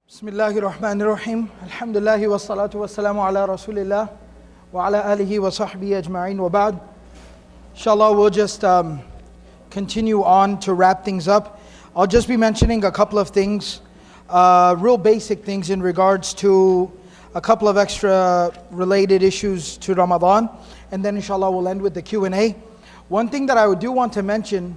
Bismillahir Rahmanir Rahim. Alhamdulillahi wa salatu wa salamu ala Rasulillah wa ala alihi wa sahbihi ajma'in wa ba'd. Inshallah, we'll just continue on to wrap things up. I'll just be mentioning a couple of things, real basic things in regards to a couple of extra related issues to Ramadan. And then inshallah we'll end with the Q&A. One thing that I do want to mention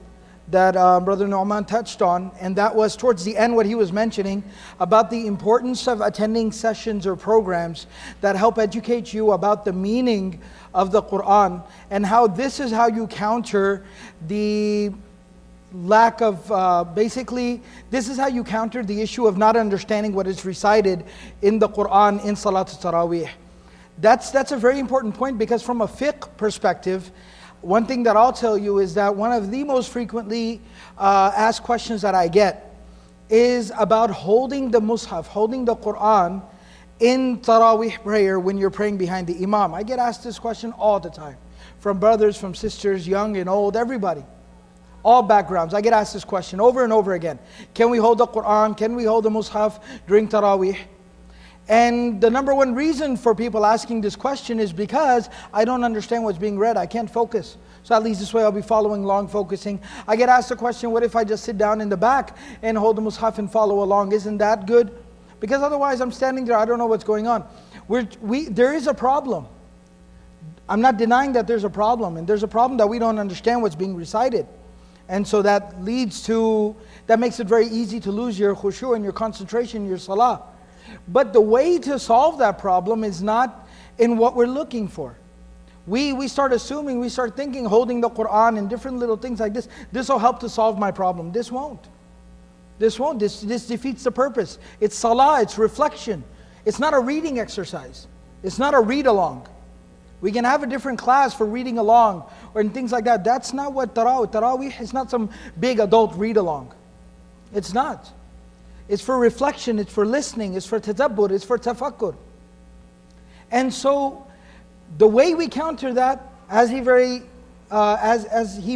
that Brother Nu'man touched on, and that was towards the end what he was mentioning about the importance of attending sessions or programs that help educate you about the meaning of the Quran, and how this is how you counter the lack of, this is how you counter the issue of not understanding what is recited in the Quran in Salat Taraweeh. That's a very important point, because from a fiqh perspective, one thing that I'll tell you is that one of the most frequently asked questions that I get is about holding the Mus'haf, holding the Quran in Taraweeh prayer when you're praying behind the Imam. I get asked this question all the time, from brothers, from sisters, young and old, everybody. All backgrounds. I get asked this question over and over again. Can we hold the Quran? Can we hold the Mus'haf during Taraweeh? And the number one reason for people asking this question is because I don't understand what's being read. I can't focus. So at least this way I'll be following along, focusing. I get asked the question, what if I just sit down in the back and hold the Mus'haf and follow along? Isn't that good? Because otherwise I'm standing there, I don't know what's going on. There is a problem. I'm not denying that there's a problem. And there's a problem that we don't understand what's being recited. And so that makes it very easy to lose your khushu' and your concentration in your salah. But the way to solve that problem is not in what we're looking for. We start assuming, we start thinking holding the Quran and different little things like this will help to solve my problem. This won't. This defeats the purpose. It's salah, it's reflection. It's not a reading exercise. It's not a read along. We can have a different class for reading along or things like that. That's not what Taraweeh is not some big adult read along. It's not. It's for reflection, it's for listening, it's for tadabbur, it's for tafakkur. And so the way we counter that, as he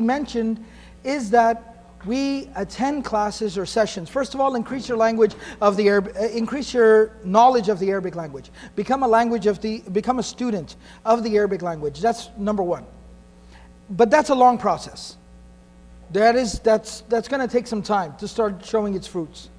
mentioned, is that we attend classes or sessions. First of all, increase your language of the increase your knowledge of the Arabic language. Become a student of the Arabic language. That's number one. But that's a long process. That's going to take some time to start showing its fruits.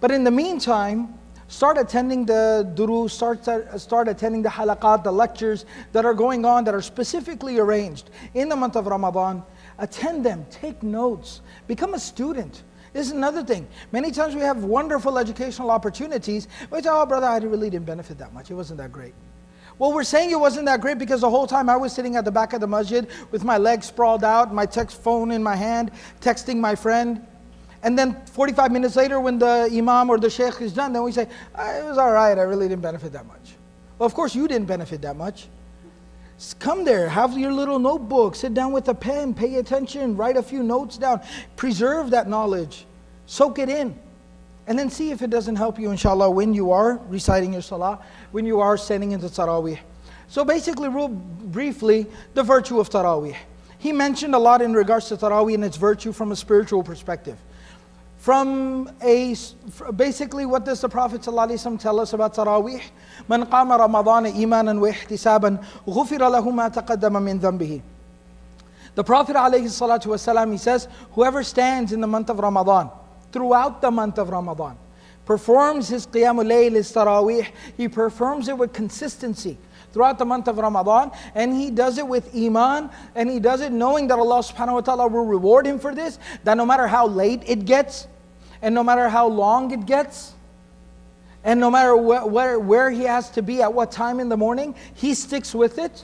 But in the meantime, start attending the durus, start attending the halaqat, the lectures that are going on, that are specifically arranged in the month of Ramadan. Attend them, take notes, become a student. This is another thing. Many times we have wonderful educational opportunities. We say, oh brother, I really didn't benefit that much. It wasn't that great. Well, we're saying it wasn't that great because the whole time I was sitting at the back of the masjid with my legs sprawled out, my phone in my hand, texting my friend. And then 45 minutes later when the Imam or the Shaykh is done, then we say, it was all right, I really didn't benefit that much. Well, of course you didn't benefit that much. Come there, have your little notebook, sit down with a pen, pay attention, write a few notes down, preserve that knowledge, soak it in. And then see if it doesn't help you, inshallah, when you are reciting your salah, when you are standing into Taraweeh. So basically, real briefly, the virtue of Taraweeh. He mentioned a lot in regards to Taraweeh and its virtue from a spiritual perspective. Basically, what does the Prophet ﷺ tell us about Taraweeh? مَنْ قَامَ رَمَضَانَ إِيمَانًا وَاحْتِسَابًا غُفِرَ لَهُ مَا تَقَدَّمَ مِنْ ذَنْبِهِ. The Prophet ﷺ, he says, whoever stands in the month of Ramadan, throughout the month of Ramadan, performs his Qiyamul Layl, his Taraweeh, he performs it with consistency throughout the month of Ramadan, and he does it with iman, and he does it knowing that Allah subhanahu wa ta'ala will reward him for this, that no matter how late it gets, and no matter how long it gets, and no matter where he has to be at what time in the morning, he sticks with it,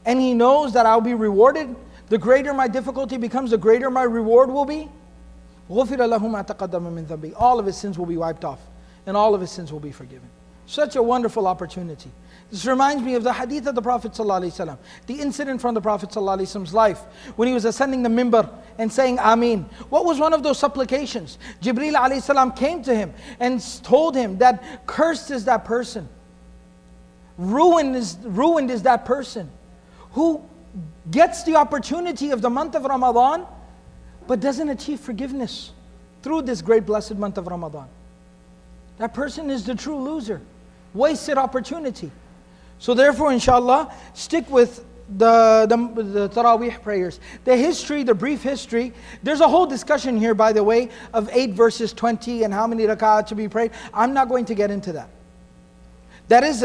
and he knows that I'll be rewarded. The greater my difficulty becomes, the greater my reward will be. غُفِرَ لَهُ مَا تَقَدَّمَ مِنْ ذَنْبِهِ. All of his sins will be wiped off, and all of his sins will be forgiven. Such a wonderful opportunity. This reminds me of the hadith of the Prophet ﷺ, the incident from the Prophet ﷺ's life, when he was ascending the mimbar and saying Ameen. What was one of those supplications? Jibreel ﷺ came to him and told him that cursed is that person, ruined is that person, who gets the opportunity of the month of Ramadan, but doesn't achieve forgiveness through this great blessed month of Ramadan. that person is the true loser. Wasted opportunity. So therefore, inshallah, stick with the Taraweeh prayers. The history, the brief history, there's a whole discussion here, by the way, of 8 verses 20 and how many rak'ah to be prayed. I'm not going to get into that. That is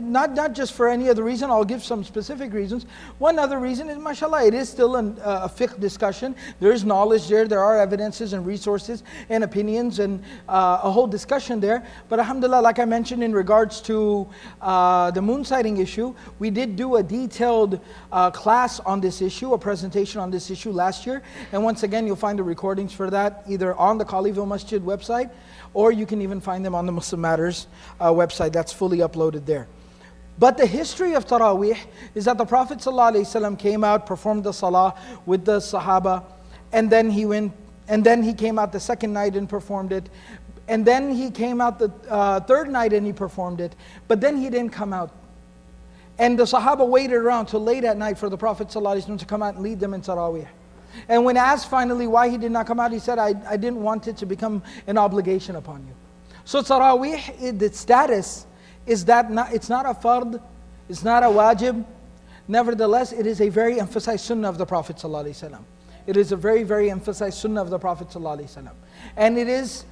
not just for any other reason. I'll give some specific reasons. One other reason is, mashallah, it is still a fiqh discussion. There is knowledge there. There are evidences and resources and opinions and a whole discussion there. But alhamdulillah, like I mentioned in regards to the moon sighting issue, we did do a detailed class on this issue, a presentation on this issue last year. And once again, you'll find the recordings for that either on the Khalifah Masjid website, or you can even find them on the Muslim Matters website. That's fully uploaded there. But the history of Taraweeh is that the Prophet ﷺ came out, performed the salah with the Sahaba, and then he came out the second night and performed it. And then he came out the third night and he performed it. But then he didn't come out. And the Sahaba waited around till late at night for the Prophet ﷺ to come out and lead them in Taraweeh. And when asked finally why he did not come out, he said, I didn't want it to become an obligation upon you. So Taraweeh, the status is that it's not a fard, it's not a wajib. Nevertheless, it is a very emphasized sunnah of the Prophet ﷺ. It is a very, very emphasized sunnah of the Prophet ﷺ. And it is,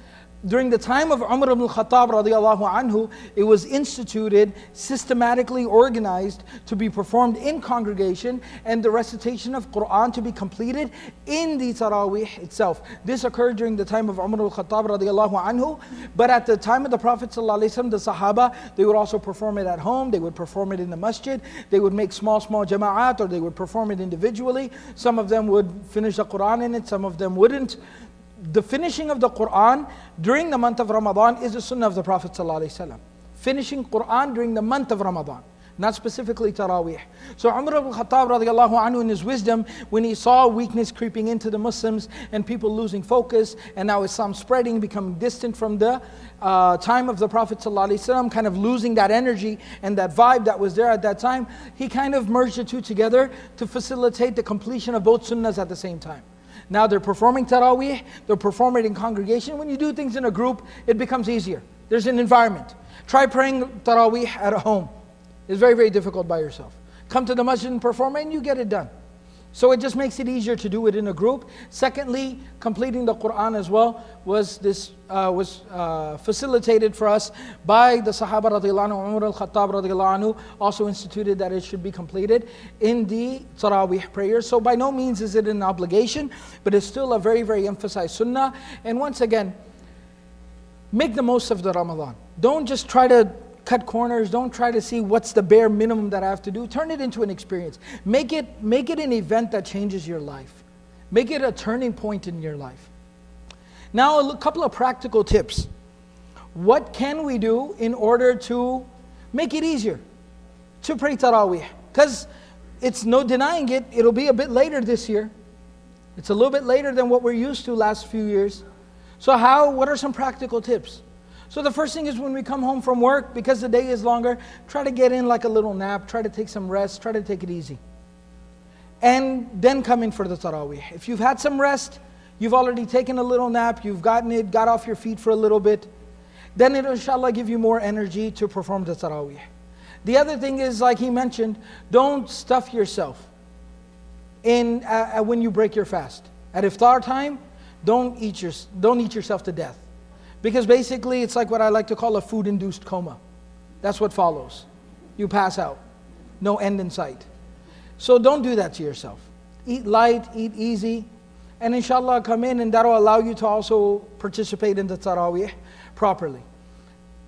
during the time of Umar ibn al-Khattab radiallahu anhu, it was instituted, systematically organized to be performed in congregation, and the recitation of Quran to be completed in the Taraweeh itself. This occurred during the time of Umar al-Khattab radiallahu anhu, but at the time of the Prophet ﷺ, the Sahaba, they would also perform it at home, they would perform it in the masjid, they would make small jama'at, or they would perform it individually. Some of them would finish the Quran in it, some of them wouldn't. The finishing of the Quran during the month of Ramadan is the sunnah of the Prophet ﷺ. Finishing Quran during the month of Ramadan, not specifically Taraweeh. So Umar ibn al-Khattab radiallahu anhu, in his wisdom, when he saw weakness creeping into the Muslims and people losing focus, and now Islam spreading, becoming distant from the time of the Prophet ﷺ, kind of losing that energy and that vibe that was there at that time, he kind of merged the two together to facilitate the completion of both sunnahs at the same time. Now they're performing Taraweeh, they're performing it in congregation. When you do things in a group, it becomes easier. There's an environment. Try praying Taraweeh at home. It's very, very difficult by yourself. Come to the masjid and perform it and you get it done. So it just makes it easier to do it in a group. Secondly, completing the Quran as well was facilitated for us by the Sahaba radiallahu anhu. Umar al-Khattab radiallahu anhu also instituted that it should be completed in the Taraweeh prayer. So by no means is it an obligation, but it's still a very, very emphasized sunnah. And once again, make the most of the Ramadan. Don't just try to cut corners. Don't try to see what's the bare minimum that I have to do. Turn it into an experience. Make it an event that changes your life. Make it a turning point in your life. Now a couple of practical tips. What can we do in order to make it easier to pray Taraweeh? Because it's no denying it, it'll be a bit later this year. It's a little bit later than what we're used to last few years. So what are some practical tips? So the first thing is, when we come home from work, because the day is longer, try to get in like a little nap, try to take some rest, try to take it easy. And then come in for the Taraweeh. If you've had some rest, you've already taken a little nap, you've got off your feet for a little bit, then it'll inshallah give you more energy to perform the Taraweeh. The other thing is, like he mentioned, don't stuff yourself when you break your fast. At iftar time, don't eat yourself to death. Because basically it's like what I like to call a food-induced coma. That's what follows. You pass out. No end in sight. So don't do that to yourself. Eat light, eat easy, and inshallah come in, and that'll allow you to also participate in the Taraweeh properly.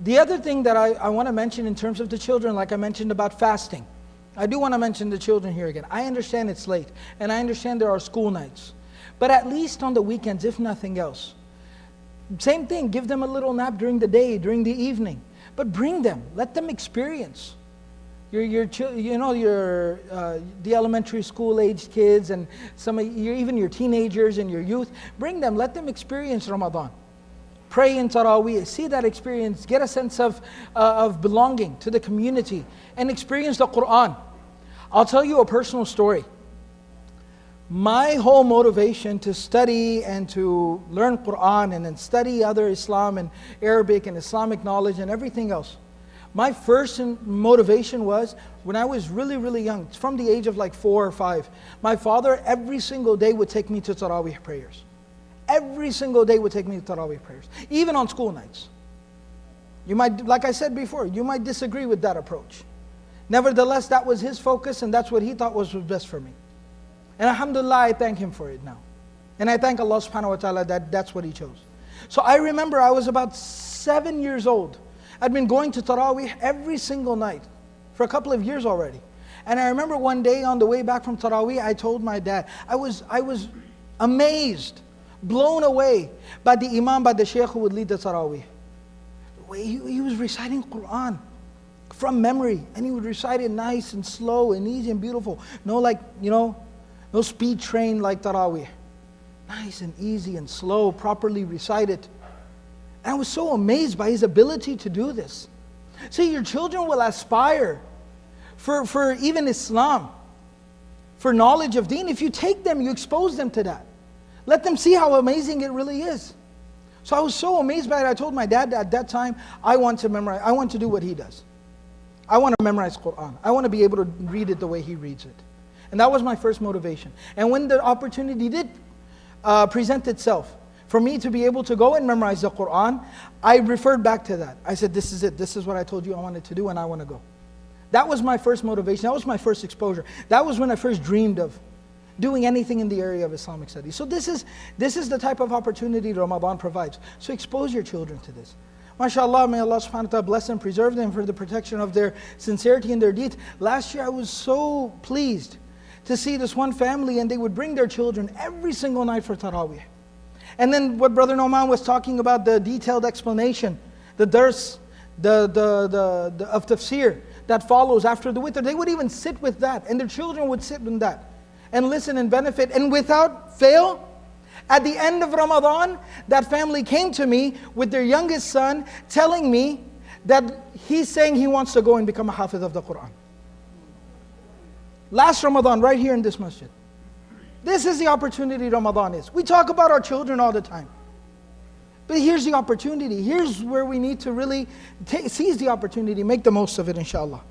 The other thing that I want to mention in terms of the children, like I mentioned about fasting. I do want to mention the children here again. I understand it's late, and I understand there are school nights. But at least on the weekends, if nothing else, same thing, give them a little nap during the day, during the evening. But bring them, let them experience. The elementary school aged kids, and even your teenagers and your youth, bring them, let them experience Ramadan. Pray in Taraweeh, see that experience, get a sense of belonging to the community, and experience the Quran. I'll tell you a personal story. My whole motivation to study and to learn Quran and then study other Islam and Arabic and Islamic knowledge and everything else, my first motivation was when I was really, really young, from the age of like 4 or 5. My father every single day would take me to Taraweeh prayers. Every single day would take me to Taraweeh prayers, even on school nights. You might, like I said before, you might disagree with that approach. Nevertheless, that was his focus and that's what he thought was best for me. And alhamdulillah, I thank him for it now. And I thank Allah subhanahu wa ta'ala that that's what he chose. So I remember I was about 7 years old. I'd been going to Taraweeh every single night for a couple of years already. And I remember one day on the way back from Taraweeh, I told my dad, I was amazed, blown away by the Imam, by the Shaykh who would lead the Taraweeh. He was reciting Quran from memory, and he would recite it nice and slow and easy and beautiful. No no speed train like Taraweeh. Nice and easy and slow, properly recited. And I was so amazed by his ability to do this. See, your children will aspire for even Islam, for knowledge of deen. If you take them, you expose them to that. Let them see how amazing it really is. So I was so amazed by it. I told my dad at that time, I want to memorize, I want to do what he does. I want to memorize Quran. I want to be able to read it the way he reads it. And that was my first motivation. And when the opportunity did present itself for me to be able to go and memorize the Quran, I referred back to that. I said, this is it. This is what I told you I wanted to do and I want to go. That was my first motivation. That was my first exposure. That was when I first dreamed of doing anything in the area of Islamic studies. So this is the type of opportunity Ramadan provides. So expose your children to this. MashaAllah, may Allah subhanahu wa ta'ala bless them, preserve them for the protection of their sincerity and their deeds. Last year I was so pleased to see this one family, and they would bring their children every single night for Taraweeh. And then what Brother Noman was talking about, the detailed explanation, the dars, of tafsir that follows after the witr, they would even sit with that, and their children would sit in that and listen and benefit. And without fail, at the end of Ramadan, that family came to me with their youngest son telling me that he's saying he wants to go and become a hafiz of the Quran. Last Ramadan, right here in this masjid. This is the opportunity Ramadan is. We talk about our children all the time. But here's the opportunity. Here's where we need to really seize the opportunity, make the most of it, inshallah.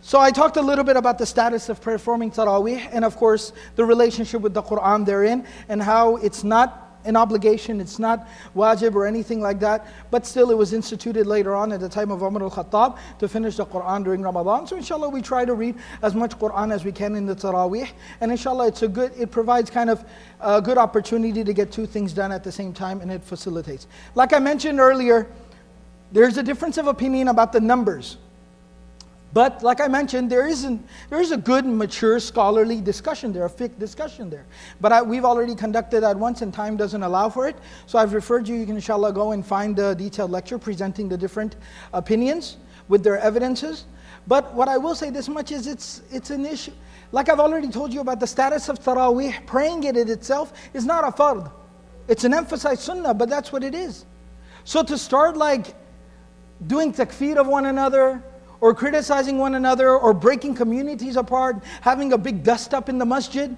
So I talked a little bit about the status of performing Taraweeh, and of course the relationship with the Quran therein, and how it's not an obligation, it's not wajib or anything like that, but still it was instituted later on at the time of Umar al-Khattab to finish the Quran during Ramadan. So inshallah we try to read as much Quran as we can in the Taraweeh, and inshallah it provides kind of a good opportunity to get two things done at the same time, and it facilitates. Like I mentioned earlier, there's a difference of opinion about the numbers. But like I mentioned, there is a good, mature, scholarly discussion there, a fiqh discussion there. But we've already conducted that once and time doesn't allow for it. So I've referred you, you can inshallah go and find a detailed lecture presenting the different opinions with their evidences. But what I will say this much is it's an issue. Like I've already told you about the status of Taraweeh, praying it in itself is not a fard. It's an emphasized sunnah, but that's what it is. So to start like doing takfir of one another, or criticizing one another, or breaking communities apart, having a big dust up in the masjid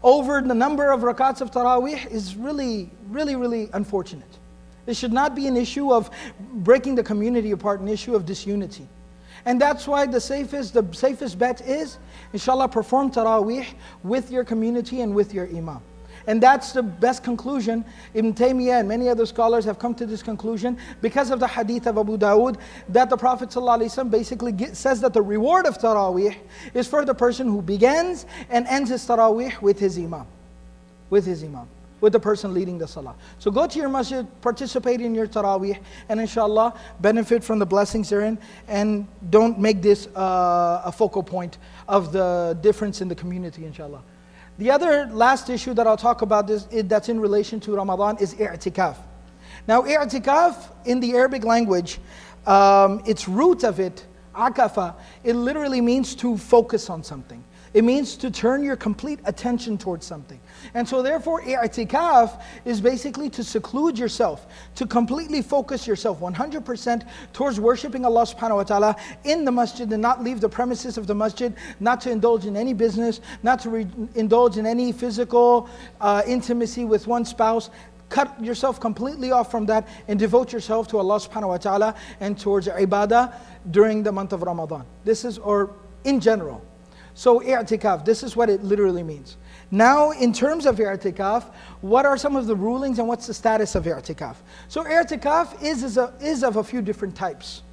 over the number of rakats of Taraweeh is really, really, really unfortunate. It should not be an issue of breaking the community apart, an issue of disunity. And that's why the safest bet is, inshallah, perform Taraweeh with your community and with your imam. And that's the best conclusion. Ibn Taymiyyah and many other scholars have come to this conclusion because of the hadith of Abu Dawood, that the Prophet ﷺ basically says that the reward of Taraweeh is for the person who begins and ends his Taraweeh with his imam. With the person leading the salah. So go to your masjid, participate in your Taraweeh, and inshallah benefit from the blessings therein, and don't make this a focal point of the difference in the community, inshallah. The other last issue that I'll talk about that's in relation to Ramadan is Itikaf. Now Itikaf in the Arabic language, its root of it, akafa, it literally means to focus on something. It means to turn your complete attention towards something. And so therefore, i'tikaf is basically to seclude yourself, to completely focus yourself 100% towards worshipping Allah subhanahu wa ta'ala in the masjid, and not leave the premises of the masjid, not to indulge in any business, not to indulge in any physical intimacy with one spouse. Cut yourself completely off from that and devote yourself to Allah subhanahu wa ta'ala and towards ibadah during the month of Ramadan. This is, or in general. So i'tikaf, this is what it literally means. Now, in terms of i'tikaf, what are some of the rulings and what's the status of i'tikaf? So i'tikaf is of a few different types.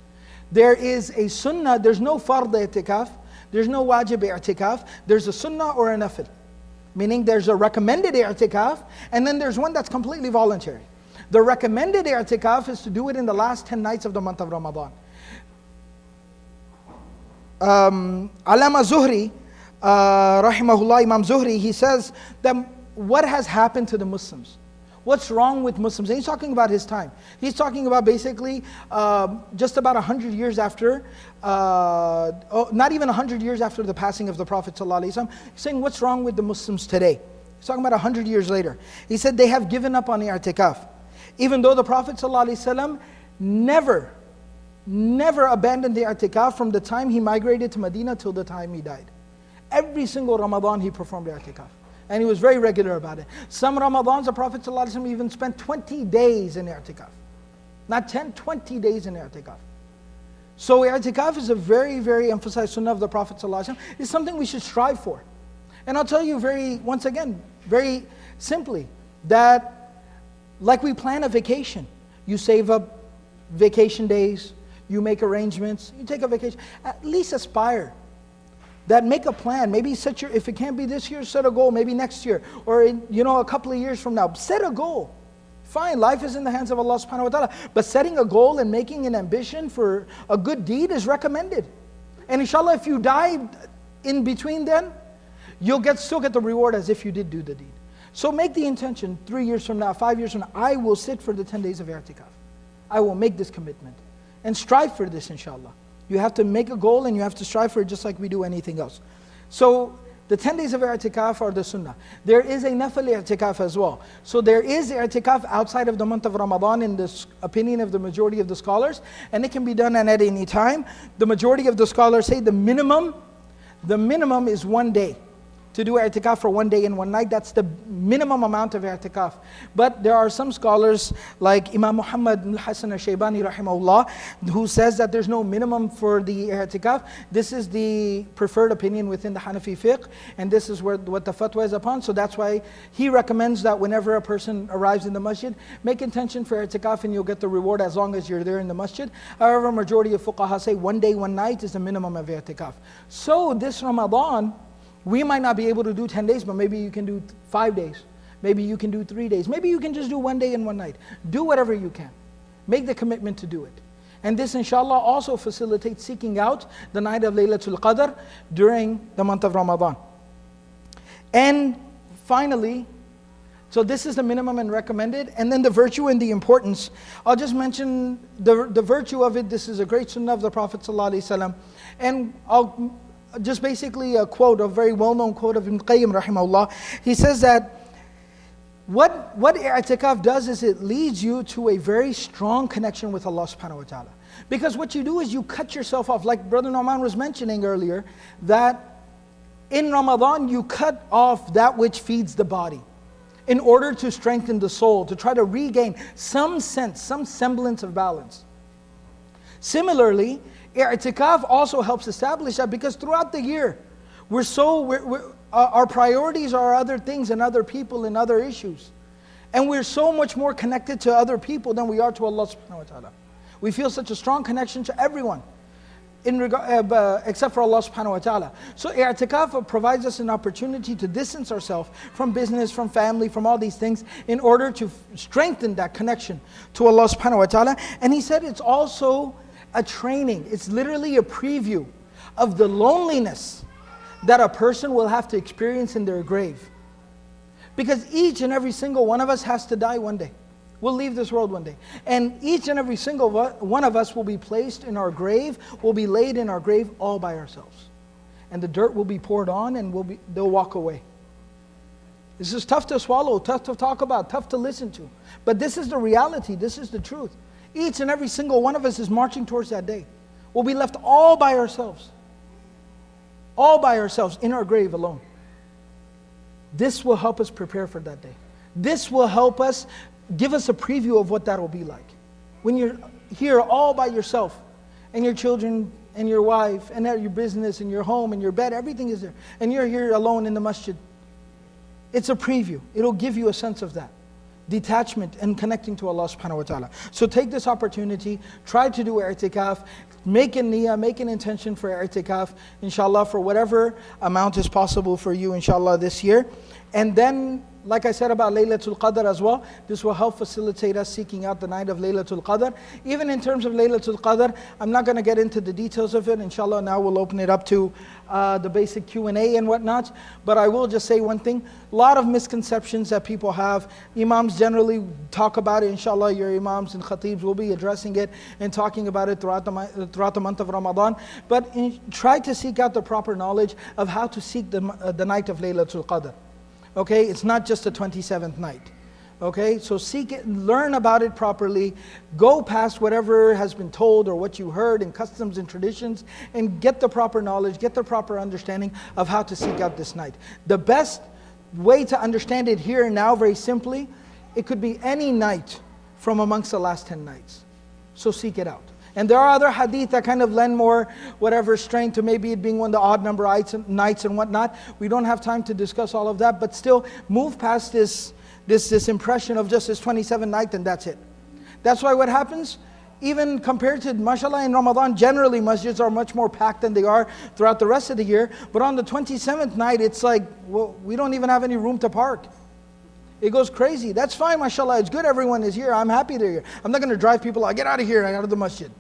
There is a sunnah, there's no fard i'tikaf, there's no wajib i'tikaf, there's a sunnah or a nafil. Meaning there's a recommended i'tikaf, and then there's one that's completely voluntary. The recommended i'tikaf is to do it in the last 10 nights of the month of Ramadan. Allama Zuhri, rahimahullah, Imam Zuhri, he says that what has happened to the Muslims? What's wrong with Muslims? And he's talking about his time. He's talking about basically just about 100 years after, not even 100 years after the passing of the Prophet ﷺ. He's saying, what's wrong with the Muslims today? He's talking about 100 years later. He said they have given up on i'tikaf. Even though the Prophet ﷺ never abandoned the i'tikaf from the time he migrated to Medina till the time he died. Every single Ramadan he performed i'tikaf. And he was very regular about it. Some Ramadans, the Prophet ﷺ even spent 20 days in i'tikaf. Not 10, 20 days in i'tikaf. So i'tikaf is a very, very emphasized sunnah of the Prophet ﷺ. It's something we should strive for. And I'll tell you once again, very simply, that like we plan a vacation, you save up vacation days, you make arrangements, you take a vacation, at least aspire. That make a plan, maybe set your, if it can't be this year, set a goal, maybe next year, or a couple of years from now, set a goal. Fine, life is in the hands of Allah subhanahu wa ta'ala, but setting a goal and making an ambition for a good deed is recommended. And inshallah, if you die in between then, you'll still get the reward as if you did do the deed. So make the intention, 3 years from now, 5 years from now, I will sit for the 10 days of i'tikaf. I will make this commitment. And strive for this, inshallah. You have to make a goal and you have to strive for it just like we do anything else. So the 10 days of i'tikaf are the sunnah. There is a nafil i'tikaf as well. So there is i'tikaf outside of the month of Ramadan in the opinion of the majority of the scholars, and it can be done at any time. The majority of the scholars say the minimum is 1 day. To do i'tikaf for 1 day and 1 night, that's the minimum amount of i'tikaf. But there are some scholars like Imam Muhammad al-Hasan al-Shaybani rahimahullah, who says that there's no minimum for the i'tikaf. This is the preferred opinion within the Hanafi fiqh, and this is what the fatwa is upon. So that's why he recommends that whenever a person arrives in the masjid, make intention for i'tikaf and you'll get the reward as long as you're there in the masjid. However, majority of fuqaha say 1 day, 1 night is the minimum of i'tikaf. So this Ramadan, we might not be able to do 10 days, but maybe you can do 5 days. Maybe you can do 3 days. Maybe you can just do 1 day and 1 night. Do whatever you can. Make the commitment to do it. And this inshallah also facilitates seeking out the night of Laylatul Qadr during the month of Ramadan. And finally, so this is the minimum and recommended. And then the virtue and the importance. I'll just mention the virtue of it. This is a great sunnah of the Prophet ﷺ. And I'll just basically a quote, a very well-known quote of Ibn Qayyim rahimahullah. He says that what i'tikaf does is it leads you to a very strong connection with Allah subhanahu wa ta'ala. Because what you do is you cut yourself off, like Brother Nauman was mentioning earlier, that in Ramadan you cut off that which feeds the body in order to strengthen the soul, to try to regain some sense, some semblance of balance. Similarly, i'tikaf also helps establish that, because throughout the year, our priorities are other things and other people and other issues. And we're so much more connected to other people than we are to Allah subhanahu wa ta'ala. We feel such a strong connection to everyone, except for Allah subhanahu wa ta'ala. So i'tikaf provides us an opportunity to distance ourselves from business, from family, from all these things, in order to strengthen that connection to Allah subhanahu wa ta'ala. And he said it's also a training. It's literally a preview of the loneliness that a person will have to experience in their grave. Because each and every single one of us has to die one day. We'll leave this world one day. And each and every single one of us will be placed in our grave, will be laid in our grave all by ourselves. and the dirt will be poured on and they'll walk away. This is tough to swallow, tough to talk about, tough to listen to. But this is the reality, this is the truth. Each and every single one of us is marching towards that day. We'll be left all by ourselves. All by ourselves in our grave alone. This will help us prepare for that day. This will help us, give us a preview of what that will be like. When you're here all by yourself, and your children, and your wife, and your business, and your home, and your bed, everything is there. And you're here alone in the masjid. It's a preview. It'll give you a sense of that. Detachment and connecting to Allah subhanahu wa ta'ala. So take this opportunity, try to do i'tikaf, make a niyyah, make an intention for i'tikaf, inshallah, for whatever amount is possible for you, inshallah, this year. And then, like I said about Laylatul Qadr as well, this will help facilitate us seeking out the night of Laylatul Qadr. Even in terms of Laylatul Qadr, I'm not going to get into the details of it. Inshallah, now we'll open it up to the basic Q&A and whatnot. But I will just say one thing. A lot of misconceptions that people have. Imams generally talk about it. Inshallah, your imams and khatibs will be addressing it and talking about it throughout the month of Ramadan. But try to seek out the proper knowledge of how to seek the night of Laylatul Qadr. Okay, it's not just the 27th night. Okay, so seek it, learn about it properly, go past whatever has been told or what you heard in customs and traditions, and get the proper knowledge, get the proper understanding of how to seek out this night. The best way to understand it here and now, very simply, it could be any night from amongst the last 10 nights. So seek it out. And there are other hadith that kind of lend more whatever strength to maybe it being one of the odd number nights and whatnot. We don't have time to discuss all of that, but still move past this impression of just this 27th night and that's it. That's why what happens, even compared to, mashallah, in Ramadan, generally masjids are much more packed than they are throughout the rest of the year. But on the 27th night, it's like, well, we don't even have any room to park. It goes crazy. That's fine, mashallah. It's good everyone is here. I'm happy they're here. I'm not going to drive people out. Get out of here, out of the masjid.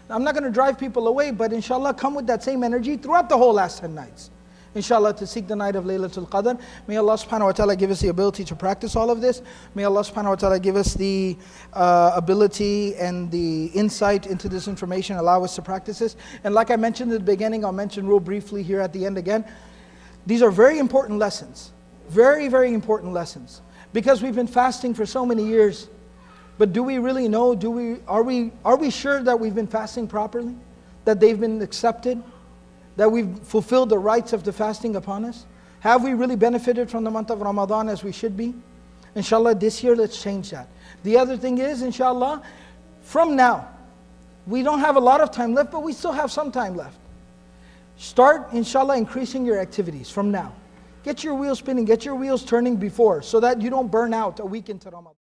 I'm not going to drive people away, but inshallah come with that same energy throughout the whole last 10 nights. Inshallah, to seek the night of Laylatul Qadr. May Allah subhanahu wa ta'ala give us the ability to practice all of this. May Allah subhanahu wa ta'ala give us the ability and the insight into this information, allow us to practice this. And like I mentioned at the beginning, I'll mention real briefly here at the end again. These are very important lessons. Very, very important lessons. Because we've been fasting for so many years. But do we really know, are we sure that we've been fasting properly? That they've been accepted? That we've fulfilled the rights of the fasting upon us? Have we really benefited from the month of Ramadan as we should be? Inshallah, this year let's change that. The other thing is, inshallah, from now, we don't have a lot of time left, but we still have some time left. Start, inshallah, increasing your activities from now. Get your wheels spinning, get your wheels turning before, so that you don't burn out a week into Ramadan.